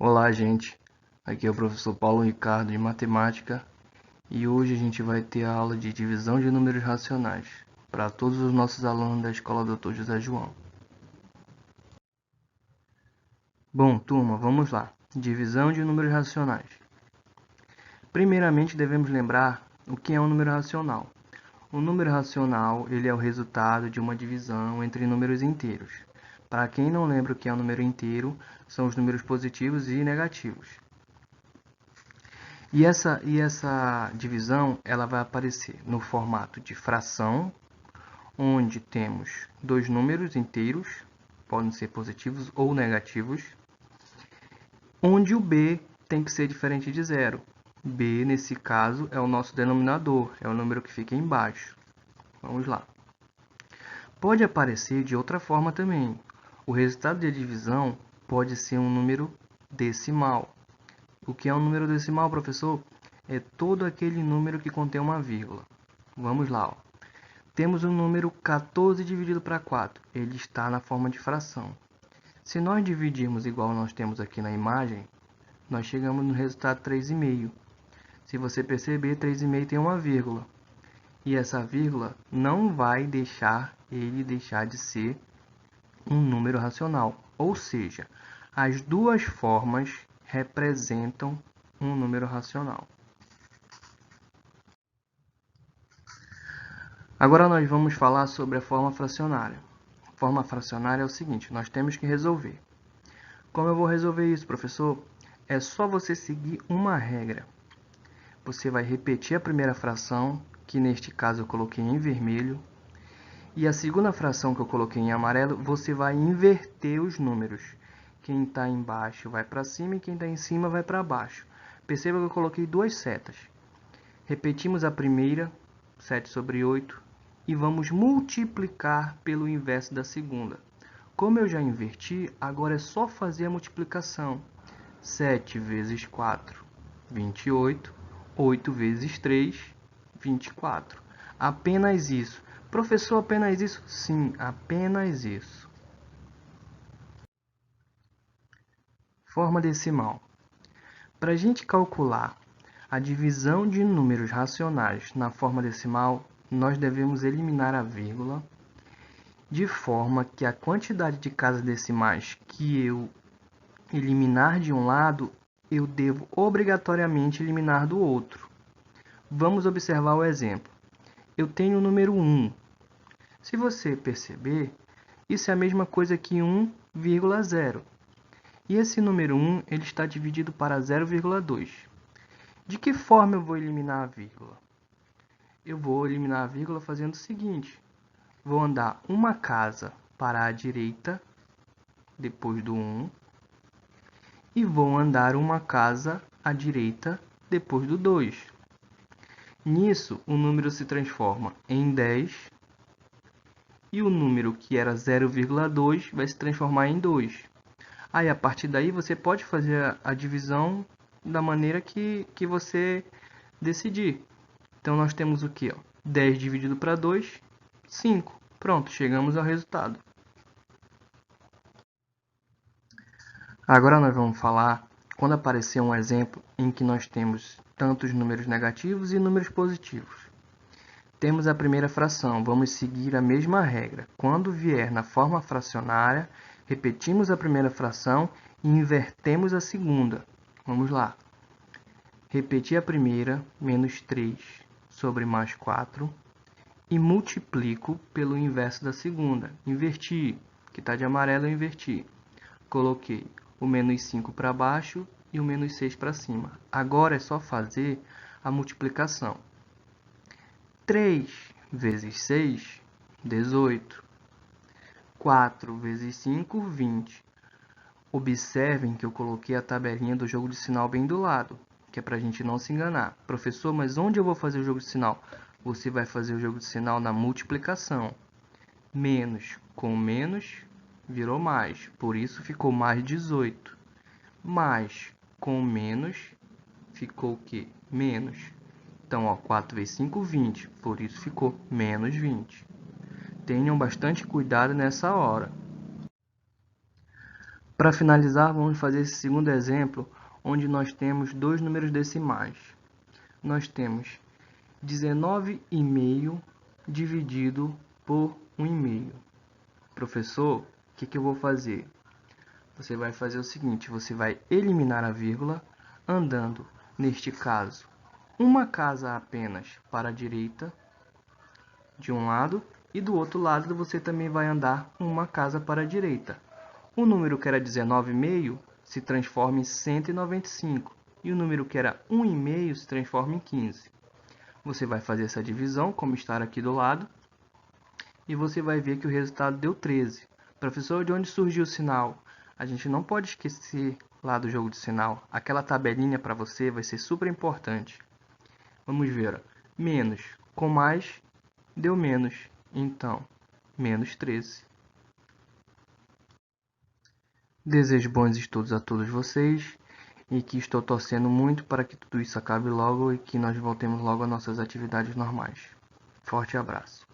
Olá, gente. Aqui é o professor Paulo Ricardo de Matemática e hoje a gente vai ter a aula de divisão de números racionais para todos os nossos alunos da Escola Dr. José João. Bom, turma, vamos lá. Divisão de números racionais. Primeiramente, devemos lembrar o que é um número racional. Um número racional, ele é o resultado de uma divisão entre números inteiros. Para quem não lembra o que é um número inteiro, são os números positivos e negativos. E essa divisão ela vai aparecer no formato de fração, onde temos dois números inteiros, podem ser positivos ou negativos, onde o b tem que ser diferente de zero. B, nesse caso, é o nosso denominador, é o número que fica embaixo. Vamos lá. Pode aparecer de outra forma também. O resultado de divisão pode ser um número decimal. O que é um número decimal, professor? É todo aquele número que contém uma vírgula. Vamos lá. Ó. Temos o número 14 dividido para 4. Ele está na forma de fração. Se nós dividirmos igual nós temos aqui na imagem, nós chegamos no resultado 3,5. Se você perceber, 3,5 tem uma vírgula. E essa vírgula não vai deixar ele deixar de ser um número racional. Ou seja, as duas formas representam um número racional. Agora nós vamos falar sobre a forma fracionária. A forma fracionária é o seguinte, nós temos que resolver. Como eu vou resolver isso, professor? É só você seguir uma regra. Você vai repetir a primeira fração, que neste caso eu coloquei em vermelho, e a segunda fração que eu coloquei em amarelo, você vai inverter os números. Quem está embaixo vai para cima e quem está em cima vai para baixo. Perceba que eu coloquei duas setas. Repetimos a primeira, 7 sobre 8, e vamos multiplicar pelo inverso da segunda. Como eu já inverti, agora é só fazer a multiplicação. 7 vezes 4, 28. 8 vezes 3, 24. Apenas isso. Professor, apenas isso? Sim, apenas isso. Forma decimal. Para a gente calcular a divisão de números racionais na forma decimal, nós devemos eliminar a vírgula, de forma que a quantidade de casas decimais que eu eliminar de um lado, eu devo obrigatoriamente eliminar do outro. Vamos observar o exemplo. Eu tenho o número 1. Se você perceber, isso é a mesma coisa que 1,0. E esse número 1 ele está dividido para 0,2. De que forma eu vou eliminar a vírgula? Eu vou eliminar a vírgula fazendo o seguinte. Vou andar uma casa para a direita, depois do 1. E vou andar uma casa à direita, depois do 2. Nisso, o número se transforma em 10. E o número que era 0,2 vai se transformar em 2. Aí, a partir daí, você pode fazer a divisão da maneira que você decidir. Então, nós temos o quê? 10 dividido para 2, 5. Pronto, chegamos ao resultado. Agora nós vamos falar quando aparecer um exemplo em que nós temos tantos números negativos e números positivos. Temos a primeira fração, vamos seguir a mesma regra. Quando vier na forma fracionária, repetimos a primeira fração e invertemos a segunda. Vamos lá. Repetir a primeira, menos 3 sobre mais 4, e multiplico pelo inverso da segunda. Inverti, que está de amarelo, eu inverti. Coloquei o menos 5 para baixo e o menos 6 para cima. Agora é só fazer a multiplicação. 3 vezes 6, 18. 4 vezes 5, 20. Observem que eu coloquei a tabelinha do jogo de sinal bem do lado, que é para a gente não se enganar. Professor, mas onde eu vou fazer o jogo de sinal? Você vai fazer o jogo de sinal na multiplicação. Menos com menos virou mais, por isso ficou mais 18. Mais com menos ficou o quê? Menos. Então, ó, 4 vezes 5, 20. Por isso ficou menos 20. Tenham bastante cuidado nessa hora. Para finalizar, vamos fazer esse segundo exemplo, onde nós temos dois números decimais. Nós temos 19,5 dividido por 1,5. Professor, o que eu vou fazer? Você vai fazer o seguinte, você vai eliminar a vírgula, andando, neste caso, uma casa apenas para a direita, de um lado, e do outro lado você também vai andar uma casa para a direita. O número que era 19,5 se transforma em 195, e o número que era 1,5 se transforma em 15. Você vai fazer essa divisão, como está aqui do lado, e você vai ver que o resultado deu 13. Professor, de onde surgiu o sinal? A gente não pode esquecer lá do jogo de sinal. Aquela tabelinha para você vai ser super importante. Vamos ver. Ó. Menos com mais deu menos. Então, menos 13. Desejo bons estudos a todos vocês e que estou torcendo muito para que tudo isso acabe logo e que nós voltemos logo às nossas atividades normais. Forte abraço.